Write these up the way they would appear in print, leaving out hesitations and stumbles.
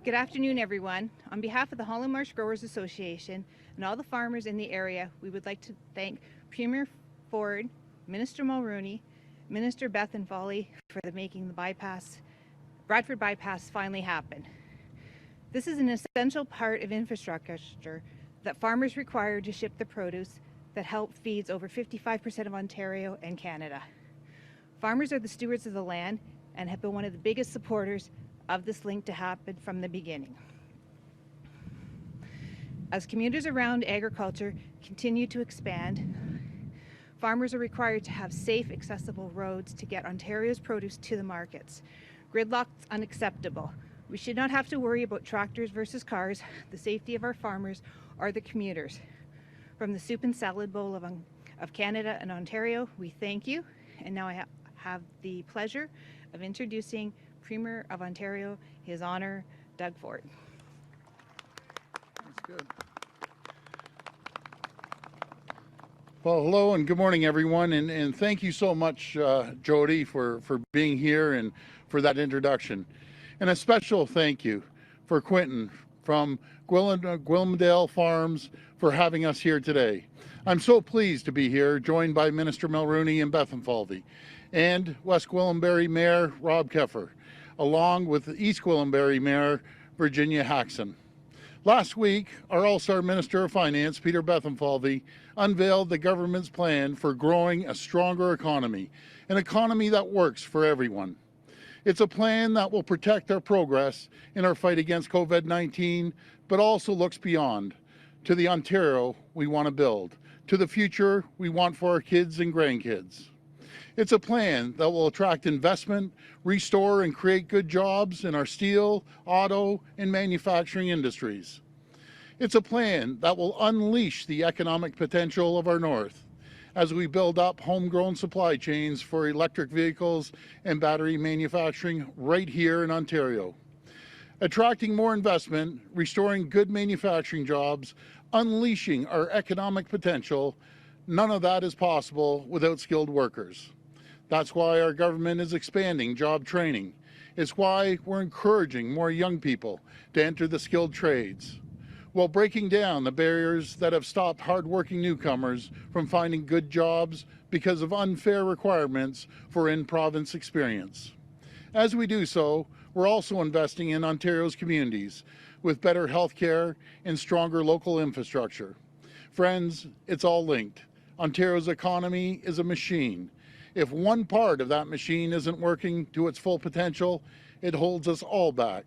Good afternoon, everyone. On behalf of the Holland Marsh Growers Association and all the farmers in the area, we would like to thank Premier Ford, Minister Mulroney, Minister Bethlenfalvy for making the Bradford Bypass finally happen. This is an essential part of infrastructure that farmers require to ship the produce that help feeds over 55% of Ontario and Canada. Farmers are the stewards of the land and have been one of the biggest supporters of this link to happen from the beginning. As communities around agriculture continue to expand, farmers are required to have safe, accessible roads to get Ontario's produce to the markets. Gridlock's unacceptable. We should not have to worry about tractors versus cars, the safety of our farmers, or the commuters. From the soup and salad bowl of Canada and Ontario, we thank you. And now I have the pleasure of introducing Premier of Ontario, His Honour, Doug Ford. That's good. Well, hello and good morning, everyone, and thank you so much, Jody, for being here and for that introduction. And a special thank you for Quentin from Gwillimbury Farms for having us here today. I'm so pleased to be here, joined by Minister Mulroney and Bethlenfalvy, and West Gwillimbury Mayor Rob Keffer, along with East Gwillimbury Mayor Virginia Hackson. Last week, our All-Star Minister of Finance, Peter Bethlenfalvy, unveiled the government's plan for growing a stronger economy, an economy that works for everyone. It's a plan that will protect our progress in our fight against COVID-19, but also looks beyond to the Ontario we want to build, to the future we want for our kids and grandkids. It's a plan that will attract investment, restore and create good jobs in our steel, auto, and manufacturing industries. It's a plan that will unleash the economic potential of our North as we build up homegrown supply chains for electric vehicles and battery manufacturing right here in Ontario. Attracting more investment, restoring good manufacturing jobs, unleashing our economic potential, none of that is possible without skilled workers. That's why our government is expanding job training. It's why we're encouraging more young people to enter the skilled trades, while breaking down the barriers that have stopped hardworking newcomers from finding good jobs because of unfair requirements for in-province experience. As we do so, we're also investing in Ontario's communities with better health care and stronger local infrastructure. Friends, it's all linked. Ontario's economy is a machine. If one part of that machine isn't working to its full potential, it holds us all back.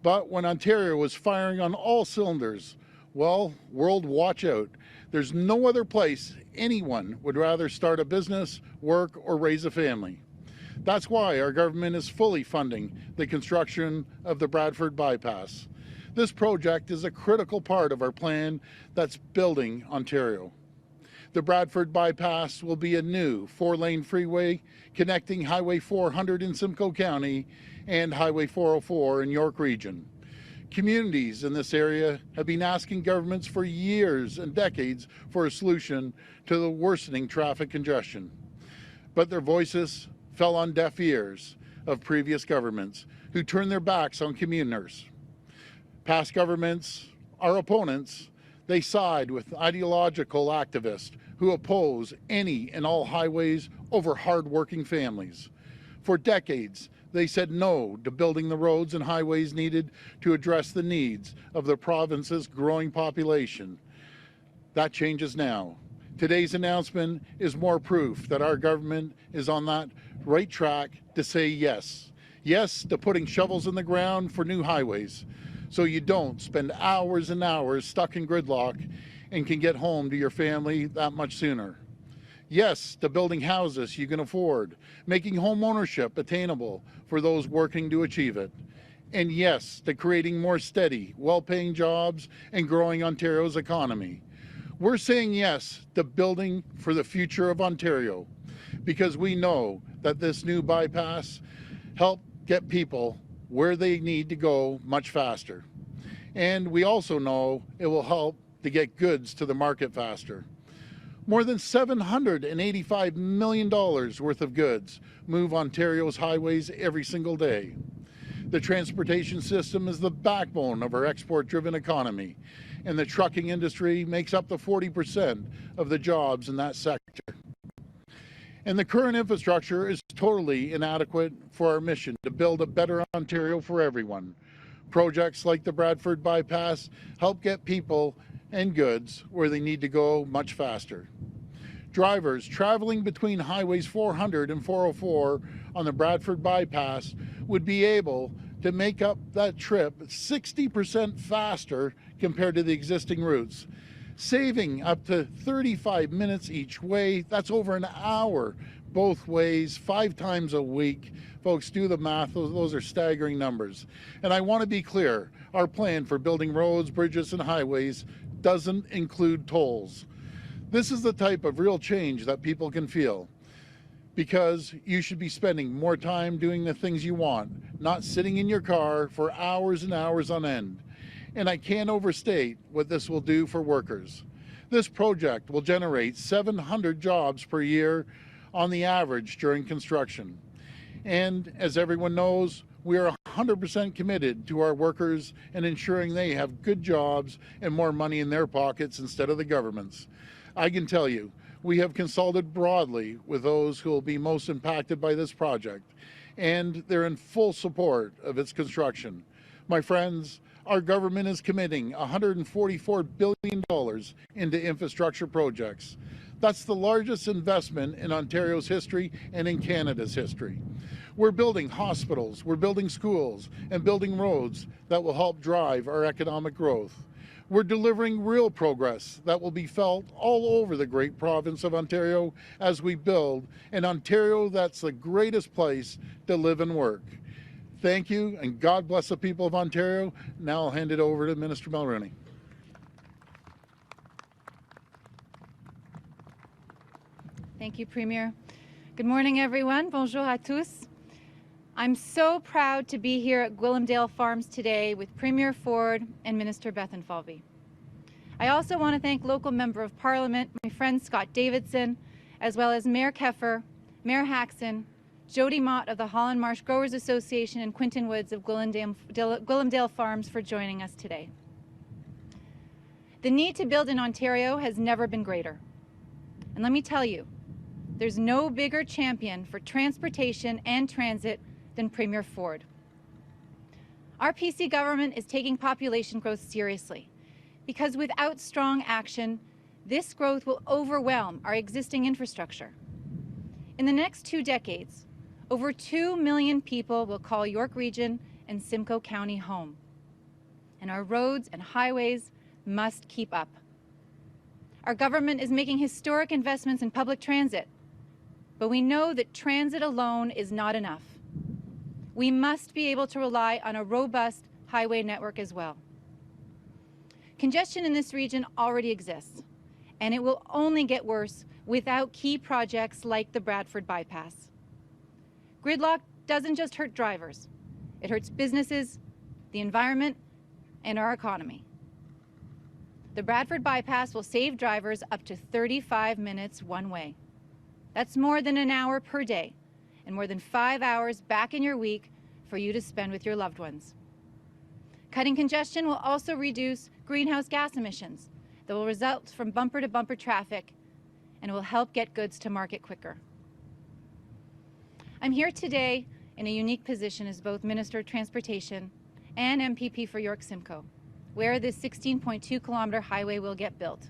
But when Ontario is firing on all cylinders, well, world, watch out. There's no other place anyone would rather start a business, work, or raise a family. That's why our government is fully funding the construction of the Bradford Bypass. This project is a critical part of our plan that's building Ontario. The Bradford Bypass will be a new 4-lane freeway connecting Highway 400 in Simcoe County and Highway 404 in York Region. Communities in this area have been asking governments for years and decades for a solution to the worsening traffic congestion. But their voices fell on deaf ears of previous governments who turned their backs on commuters. Past governments, our opponents, they side with ideological activists who oppose any and all highways over hard-working families. For decades, they said no to building the roads and highways needed to address the needs of the province's growing population. That changes now. Today's announcement is more proof that our government is on that right track to say yes. Yes to putting shovels in the ground for new highways, so you don't spend hours and hours stuck in gridlock and can get home to your family that much sooner. Yes to building houses you can afford, making home ownership attainable for those working to achieve it. And yes to creating more steady, well-paying jobs and growing Ontario's economy. We're saying yes to building for the future of Ontario because we know that this new bypass helps get people where they need to go much faster. And we also know it will help to get goods to the market faster. More than $785 million worth of goods move Ontario's highways every single day. The transportation system is the backbone of our export-driven economy, and the trucking industry makes up to 40% of the jobs in that sector. And the current infrastructure is totally inadequate for our mission to build a better Ontario for everyone. Projects like the Bradford Bypass help get people and goods where they need to go much faster. Drivers traveling between highways 400 and 404 on the Bradford Bypass would be able to make up that trip 60% faster compared to the existing routes, saving up to 35 minutes each way. That's over an hour both ways, 5 times a week. Folks, do the math. Those are staggering numbers. And I want to be clear, our plan for building roads, bridges, and highways doesn't include tolls. This is the type of real change that people can feel, because you should be spending more time doing the things you want, not sitting in your car for hours and hours on end. And I can't overstate what this will do for workers. This project will generate 700 jobs per year on the average during construction. And as everyone knows, we are 100% committed to our workers and ensuring they have good jobs and more money in their pockets instead of the government's. I can tell you, we have consulted broadly with those who will be most impacted by this project, and they're in full support of its construction. My friends, our government is committing $144 billion into infrastructure projects. That's the largest investment in Ontario's history and in Canada's history. We're building hospitals, we're building schools, and building roads that will help drive our economic growth. We're delivering real progress that will be felt all over the great province of Ontario as we build an Ontario that's the greatest place to live and work. Thank you, and God bless the people of Ontario. Now I'll hand it over to Minister Mulroney. Thank you, Premier. Good morning, everyone. Bonjour à tous. I'm so proud to be here at Gwillimdale Farms today with Premier Ford and Minister Bethlenfalvy. I also want to thank local Member of Parliament, my friend Scott Davidson, as well as Mayor Keffer, Mayor Hackson, Jody Mott of the Holland Marsh Growers Association, and Quinton Woods of Gwillimdale Farms for joining us today. The need to build in Ontario has never been greater. And let me tell you, there's no bigger champion for transportation and transit than Premier Ford. Our PC government is taking population growth seriously, because without strong action, this growth will overwhelm our existing infrastructure. In the next 2 decades, over 2 million people will call York Region and Simcoe County home. And our roads and highways must keep up. Our government is making historic investments in public transit, but we know that transit alone is not enough. We must be able to rely on a robust highway network as well. Congestion in this region already exists, and it will only get worse without key projects like the Bradford Bypass. Gridlock doesn't just hurt drivers, it hurts businesses, the environment, and our economy. The Bradford Bypass will save drivers up to 35 minutes one way. That's more than an hour per day, and more than 5 hours back in your week for you to spend with your loved ones. Cutting congestion will also reduce greenhouse gas emissions that will result from bumper-to-bumper traffic, and will help get goods to market quicker. I'm here today in a unique position as both Minister of Transportation and MPP for York Simcoe, where this 16.2-kilometer highway will get built.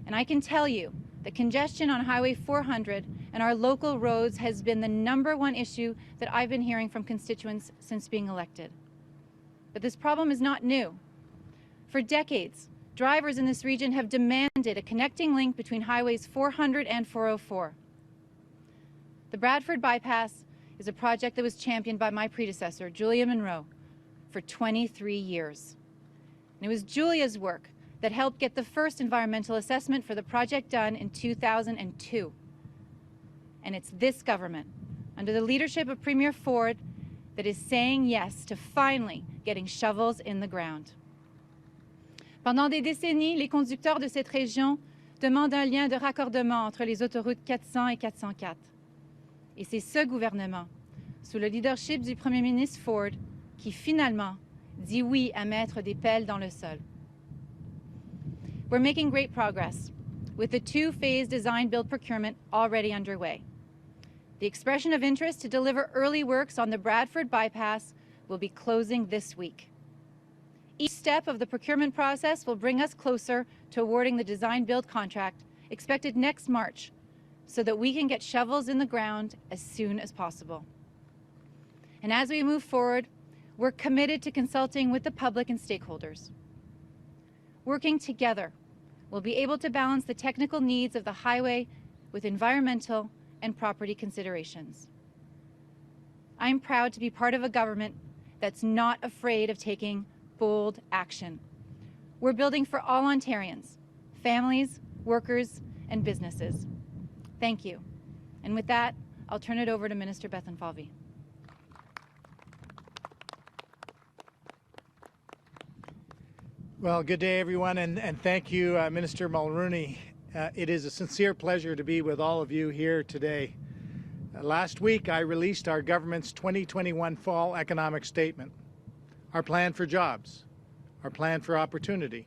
And I can tell you that congestion on Highway 400 and our local roads has been the #1 issue that I've been hearing from constituents since being elected. But this problem is not new. For decades, drivers in this region have demanded a connecting link between Highways 400 and 404. The Bradford Bypass is a project that was championed by my predecessor, Julia Monroe, for 23 years. And it was Julia's work that helped get the first environmental assessment for the project done in 2002. And it's this government, under the leadership of Premier Ford, that is saying yes to finally getting shovels in the ground. Pendant des décennies, les conducteurs de cette région demandent un lien de raccordement entre les autoroutes 400 et 404. Et c'est ce gouvernement, sous le leadership du Premier ministre Ford, qui finalement dit oui à mettre des pelles dans le sol. We're making great progress with the two-phase design-build procurement already underway. The expression of interest to deliver early works on the Bradford Bypass will be closing this week. Each step of the procurement process will bring us closer to awarding the design-build contract expected next March so that we can get shovels in the ground as soon as possible. And as we move forward, we're committed to consulting with the public and stakeholders. Working together, we'll be able to balance the technical needs of the highway with environmental and property considerations. I'm proud to be part of a government that's not afraid of taking bold action. We're building for all Ontarians, families, workers, and businesses. Thank you. And with that, I'll turn it over to Minister Bethlenfalvy. Well, good day, everyone, and thank you, Minister Mulroney. It is a sincere pleasure to be with all of you here today. Last week, I released our government's 2021 Fall Economic Statement, our plan for jobs, our plan for opportunity,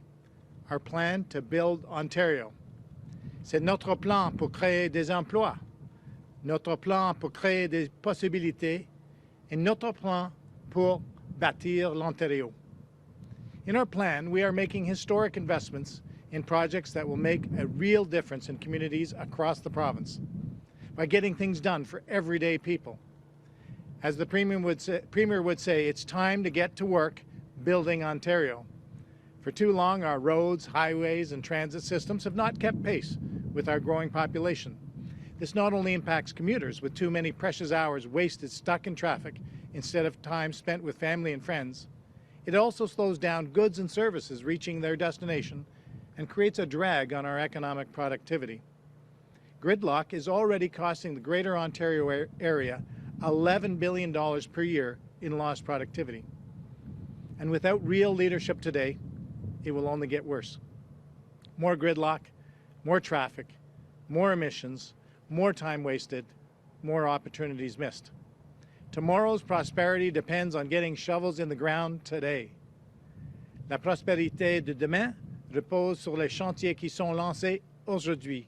our plan to build Ontario. C'est notre plan pour créer des emplois, notre plan pour créer des possibilités, et notre plan pour bâtir l'Ontario. In our plan, we are making historic investments in projects that will make a real difference in communities across the province by getting things done for everyday people. As the Premier would say, it's time to get to work building Ontario. For too long, our roads, highways, and transit systems have not kept pace with our growing population. This not only impacts commuters with too many precious hours wasted stuck in traffic instead of time spent with family and friends, it also slows down goods and services reaching their destination and creates a drag on our economic productivity. Gridlock is already costing the Greater Ontario area $11 billion per year in lost productivity. And without real leadership today, it will only get worse. More gridlock, more traffic, more emissions, more time wasted, more opportunities missed. Tomorrow's prosperity depends on getting shovels in the ground today. La prospérité de demain repose sur les chantiers qui sont lancés aujourd'hui.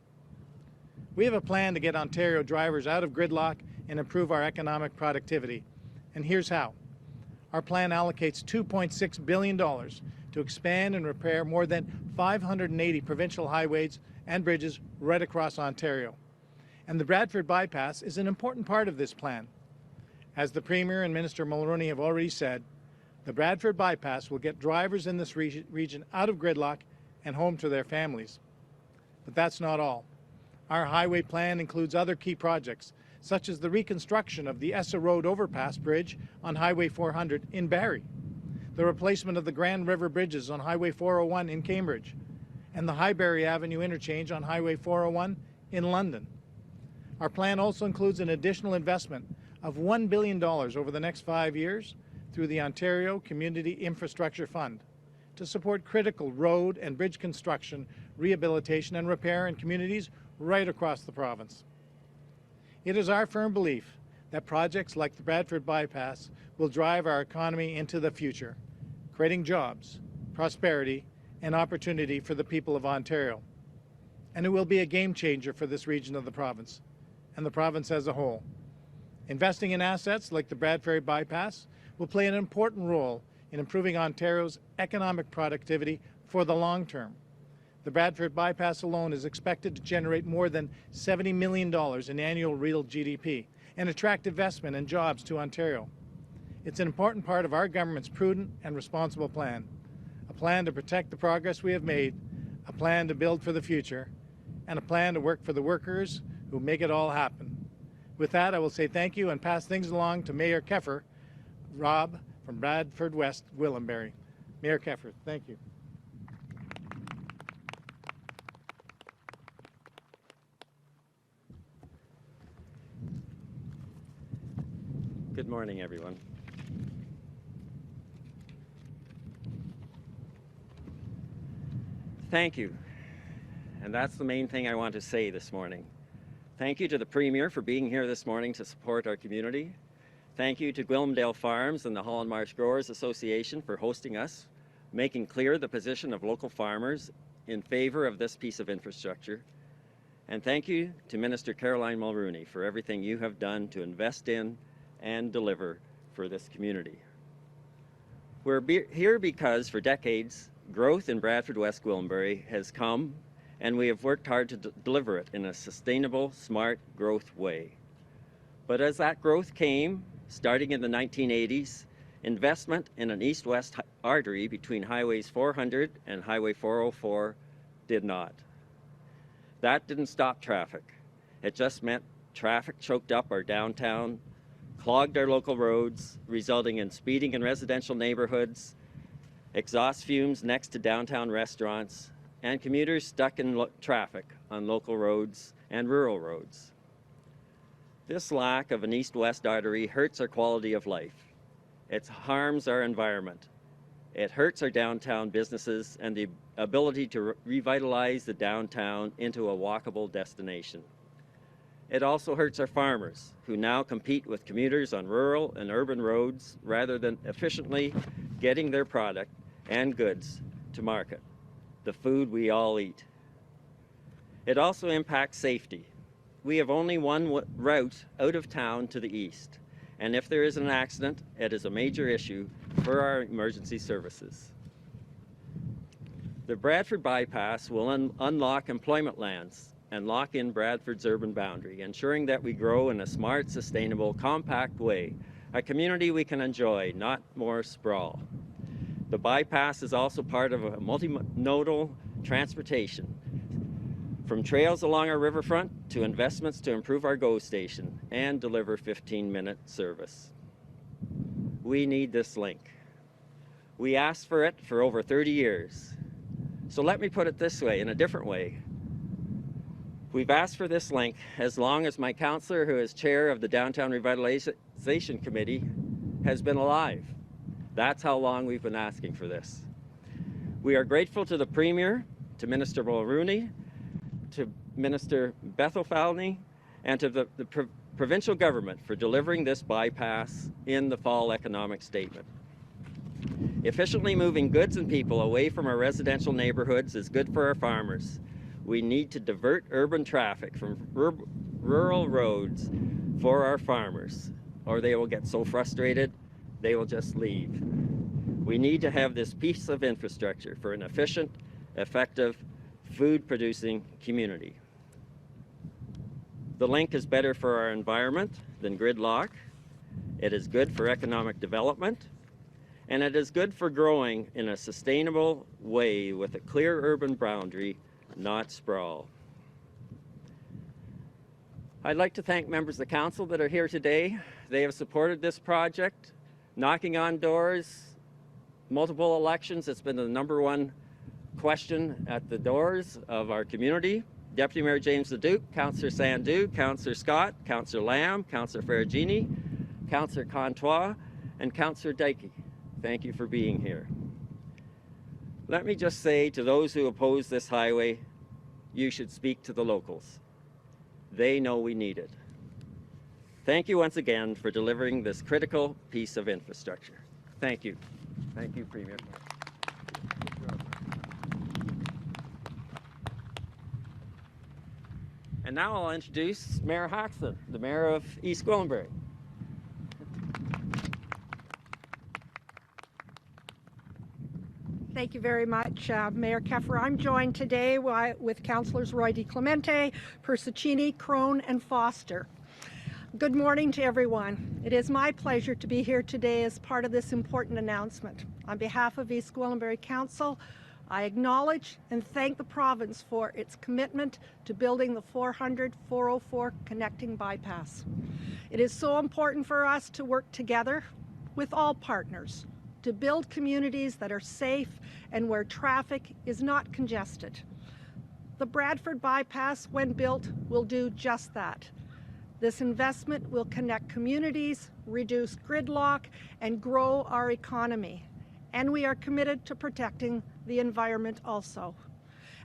We have a plan to get Ontario drivers out of gridlock and improve our economic productivity. And here's how. Our plan allocates $2.6 billion to expand and repair more than 580 provincial highways and bridges right across Ontario. And the Bradford Bypass is an important part of this plan. As the Premier and Minister Mulroney have already said, the Bradford Bypass will get drivers in this region out of gridlock and home to their families. But that's not all. Our highway plan includes other key projects, such as the reconstruction of the Essa Road Overpass Bridge on Highway 400 in Barrie, the replacement of the Grand River Bridges on Highway 401 in Cambridge, and the Highbury Avenue interchange on Highway 401 in London. Our plan also includes an additional investment of $1 billion over the next 5 years through the Ontario Community Infrastructure Fund to support critical road and bridge construction, rehabilitation and repair in communities right across the province. It is our firm belief that projects like the Bradford Bypass will drive our economy into the future, creating jobs, prosperity, and opportunity for the people of Ontario. And it will be a game changer for this region of the province and the province as a whole. Investing in assets like the Bradford Bypass will play an important role in improving Ontario's economic productivity for the long term. The Bradford Bypass alone is expected to generate more than $70 million in annual real GDP and attract investment and jobs to Ontario. It's an important part of our government's prudent and responsible plan, a plan to protect the progress we have made, a plan to build for the future, and a plan to work for the workers who make it all happen. With that, I will say thank you and pass things along to Mayor Keffer, Rob from Bradford West Gwillimbury. Mayor Keffer, thank you. Good morning, everyone. Thank you. And that's the main thing I want to say this morning. Thank you to the Premier for being here this morning to support our community. Thank you to Gwillimbury Farms and the Holland Marsh Growers Association for hosting us, making clear the position of local farmers in favor of this piece of infrastructure. And thank you to Minister Caroline Mulroney for everything you have done to invest in and deliver for this community. We're here because for decades, growth in Bradford West Gwillimbury has come, and we have worked hard to deliver it in a sustainable, smart growth way. But as that growth came, starting in the 1980s, investment in an east-west artery between Highways 400 and Highway 404 did not. That didn't stop traffic. It just meant traffic choked up our downtown, clogged our local roads, resulting in speeding in residential neighborhoods, exhaust fumes next to downtown restaurants, and commuters stuck in traffic on local roads and rural roads. This lack of an east-west artery hurts our quality of life. It harms our environment. It hurts our downtown businesses and the ability to revitalize the downtown into a walkable destination. It also hurts our farmers, who now compete with commuters on rural and urban roads rather than efficiently getting their product and goods to market, the food we all eat. It also impacts safety. We have only one route out of town to the east, and if there is an accident, it is a major issue for our emergency services. The Bradford Bypass will unlock employment lands and lock in Bradford's urban boundary, ensuring that we grow in a smart, sustainable, compact way, a community we can enjoy, not more sprawl. The bypass is also part of a multimodal transportation, from trails along our riverfront to investments to improve our GO station and deliver 15-minute service. We need this link. We asked for it for over 30 years. So let me put it this way, in a different way. We've asked for this link as long as my councillor, who is chair of the Downtown Revitalization Committee, has been alive. That's how long we've been asking for this. We are grateful to the Premier, to Minister Mulroney, to Minister Bethlenfalvy, and to the provincial government for delivering this bypass in the fall economic statement. Efficiently moving goods and people away from our residential neighborhoods is good for our farmers. We need to divert urban traffic from rural roads for our farmers, or they will get so frustrated they will just leave. We need to have this piece of infrastructure for an efficient, effective, food-producing community. The link is better for our environment than gridlock. It is good for economic development, and it is good for growing in a sustainable way with a clear urban boundary, not sprawl. I'd like to thank members of the council that are here today. They have supported this project, knocking on doors, multiple elections. It's been the #1 question at the doors of our community. Deputy Mayor James Leduc, Councillor Sandu, Councillor Scott, Councillor Lamb, Councillor Ferragini, Councillor Contois, and Councillor Dykey. Thank you for being here. Let me just say to those who oppose this highway, you should speak to the locals. They know we need it. Thank you once again for delivering this critical piece of infrastructure. Thank you. Thank you, Premier. And now I'll introduce Mayor Hackson, the Mayor of East Gwillimbury. Thank you very much, Mayor Keffer. I'm joined today with Councillors Roy DiClemente, Persicini, Crone, and Foster. Good morning to everyone. It is my pleasure to be here today as part of this important announcement. On behalf of East Gwillimbury Council, I acknowledge and thank the province for its commitment to building the 400-404 connecting bypass. It is so important for us to work together with all partners to build communities that are safe and where traffic is not congested. The Bradford Bypass, when built, will do just that. This investment will connect communities, reduce gridlock, and grow our economy. And we are committed to protecting the environment also.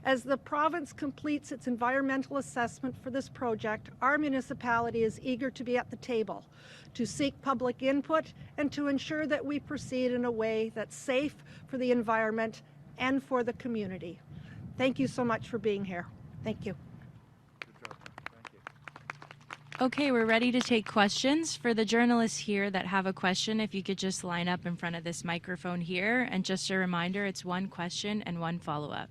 As the province completes its environmental assessment for this project, our municipality is eager to be at the table to seek public input and to ensure that we proceed in a way that's safe for the environment and for the community. Thank you so much for being here. Thank you. Okay, we're ready to take questions. For the journalists here that have a question, if you could just line up in front of this microphone here. And just a reminder, it's one question and one follow-up.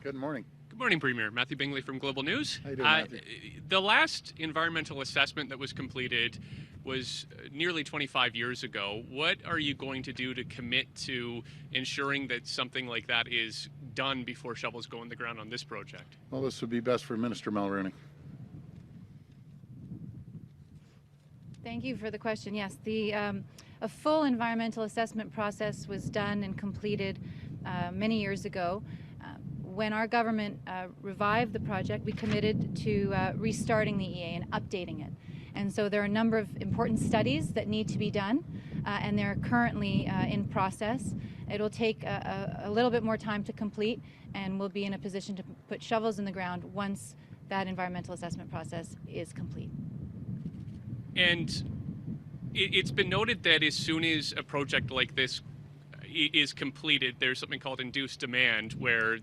Good morning. Good morning, Premier. Matthew Bingley from Global News. How you doing, Matthew? The last environmental assessment that was completed was nearly 25 years ago. What are you going to do to commit to ensuring that something like that is done before shovels go in the ground on this project? Well, this would be best for Minister Mulroney. Thank you for the question. Yes, a full environmental assessment process was done and completed many years ago. When our government revived the project, we committed to restarting the EA and updating it. And so there are a number of important studies that need to be done, and they're currently in process. It'll take a little bit more time to complete, and we'll be in a position to put shovels in the ground once that environmental assessment process is complete. And it's been noted that as soon as a project like this is completed, there's something called induced demand, where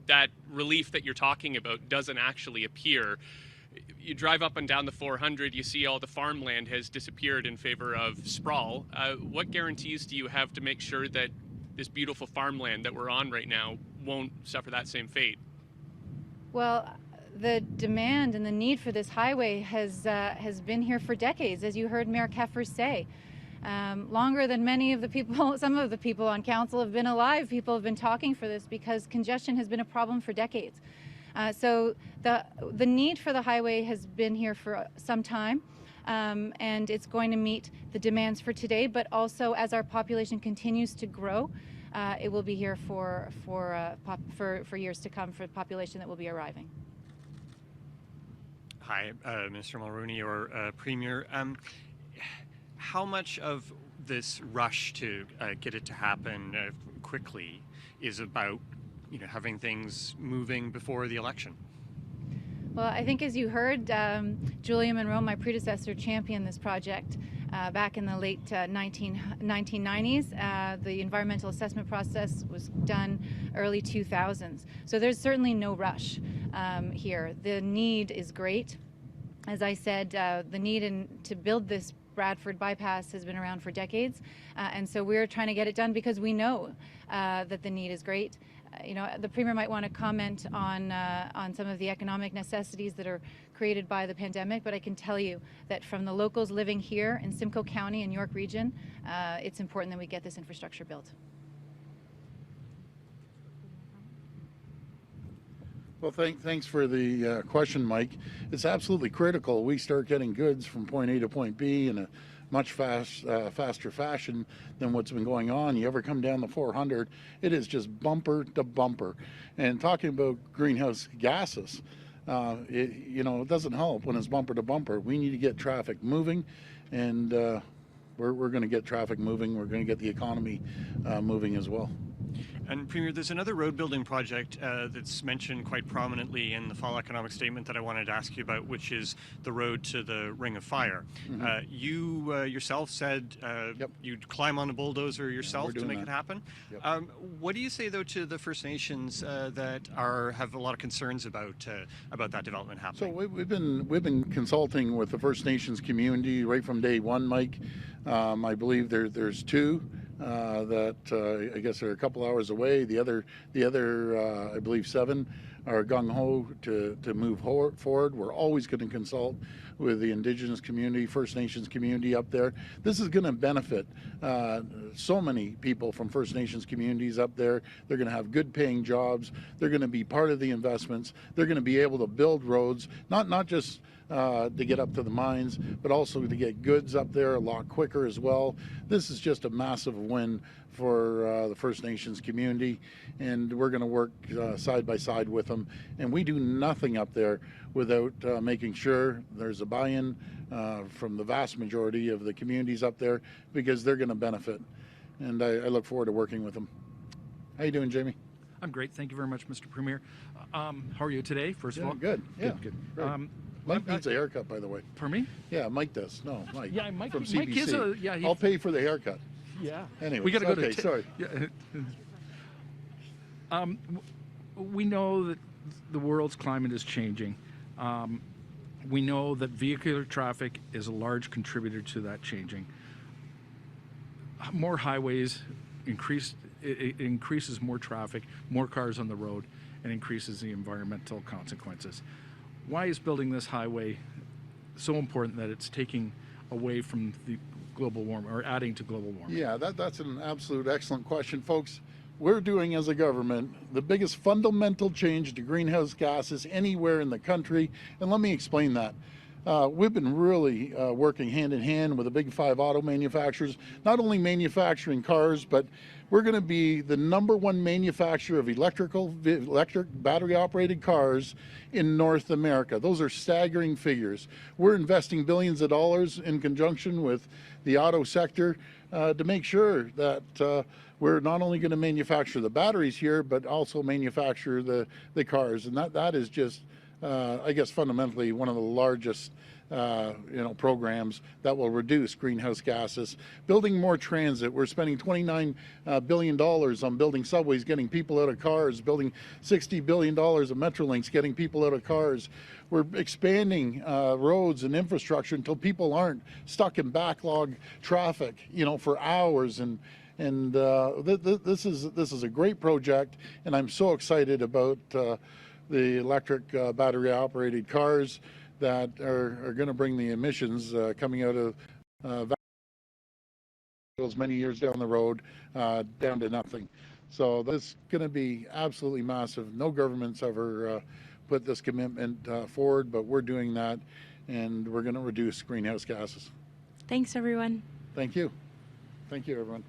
that relief that you're talking about doesn't actually appear. You drive up and down the 400, you see all the farmland has disappeared in favor of sprawl. What guarantees do you have to make sure that this beautiful farmland that we're on right now won't suffer that same fate? Well, the demand and the need for this highway has been here for decades, as you heard Mayor Keffer say. Longer than many of the people, some of the people on council have been alive. People have been talking for this because congestion has been a problem for decades. So the need for the highway has been here for some time, and it's going to meet the demands for today, but also as our population continues to grow, it will be here for years to come for the population that will be arriving. Hi, Mr. Mulroney or Premier. How much of this rush to get it to happen quickly is about having things moving before the election? Well, I think as you heard, Julia Monroe, my predecessor, championed this project back in the late 1990s. The environmental assessment process was done early 2000s. So there's certainly no rush here. The need is great. As I said, the need to build this Bradford Bypass has been around for decades, and so we're trying to get it done because we know that the need is great. The Premier might want to comment on some of the economic necessities that are created by the pandemic, but I can tell you that from the locals living here in Simcoe County and York Region, it's important that we get this infrastructure built. Well, thanks for the question, Mike. It's absolutely critical we start getting goods from point A to point B in a much faster fashion than what's been going on. You ever come down the 400, it is just bumper to bumper. And talking about greenhouse gases, it doesn't help when it's bumper to bumper. We need to get traffic moving, and we're going to get traffic moving. We're going to get the economy moving as well. And Premier, there's another road building project that's mentioned quite prominently in the fall economic statement that I wanted to ask you about, which is the road to the Ring of Fire. Mm-hmm. You yourself said Yep. you'd climb on a bulldozer yourself to make it happen. Yep. What do you say, though, to the First Nations that have a lot of concerns about that development happening? So we've been consulting with the First Nations community right from day one, Mike. I believe there's two. That I guess are a couple hours away. The other I believe 7 are gung-ho to move forward. We're always going to consult with the Indigenous community, First Nations community up there. This is going to benefit so many people from First Nations communities up there. They're going to have good paying jobs. They're going to be part of the investments. They're going to be able to build roads, not just to get up to the mines, but also to get goods up there a lot quicker as well. This is just a massive win for the First Nations community, and we're going to work side by side with them. And we do nothing up there without making sure there's a buy-in from the vast majority of the communities up there, because they're going to benefit. And I look forward to working with them. How you doing, Jamie? I'm great. Thank you very much, Mr. Premier. How are you today, first of all? Good. Yeah. Good. Great. Mike needs a haircut, by the way. Pardon me? Yeah, Mike does. No, Mike. Yeah, Mike, from Mike CBC. is a, yeah, I'll pay for the haircut. Yeah. Anyway, we got to go okay, to. Sorry. Yeah. We know that the world's climate is changing. We know that vehicular traffic is a large contributor to that changing. More highways it increases more traffic, more cars on the road, and increases the environmental consequences. Why is building this highway so important that it's taking away from the global warming or adding to global warming? Yeah, that's an absolute excellent question, folks. We're doing as a government the biggest fundamental change to greenhouse gases anywhere in the country, and let me explain that. We've been really working hand in hand with the big 5 auto manufacturers, not only manufacturing cars, but we're going to be the #1 manufacturer of electric battery operated cars in North America. Those are staggering figures. We're investing billions of dollars in conjunction with the auto sector to make sure that we're not only going to manufacture the batteries here, but also manufacture the cars. And that is just I guess fundamentally one of the largest programs that will reduce greenhouse gases. Building more transit. We're spending $29 billion on building subways, getting people out of cars, building $60 billion of Metrolinks, getting people out of cars. We're expanding roads and infrastructure until people aren't stuck in backlog traffic, for hours. And this is a great project, and I'm so excited about the electric battery operated cars that are going to bring the emissions coming out of vehicles many years down the road down to nothing. So this is going to be absolutely massive. No government's ever put this commitment forward, but we're doing that, and we're going to reduce greenhouse gases. Thanks, everyone. Thank you. Thank you, everyone.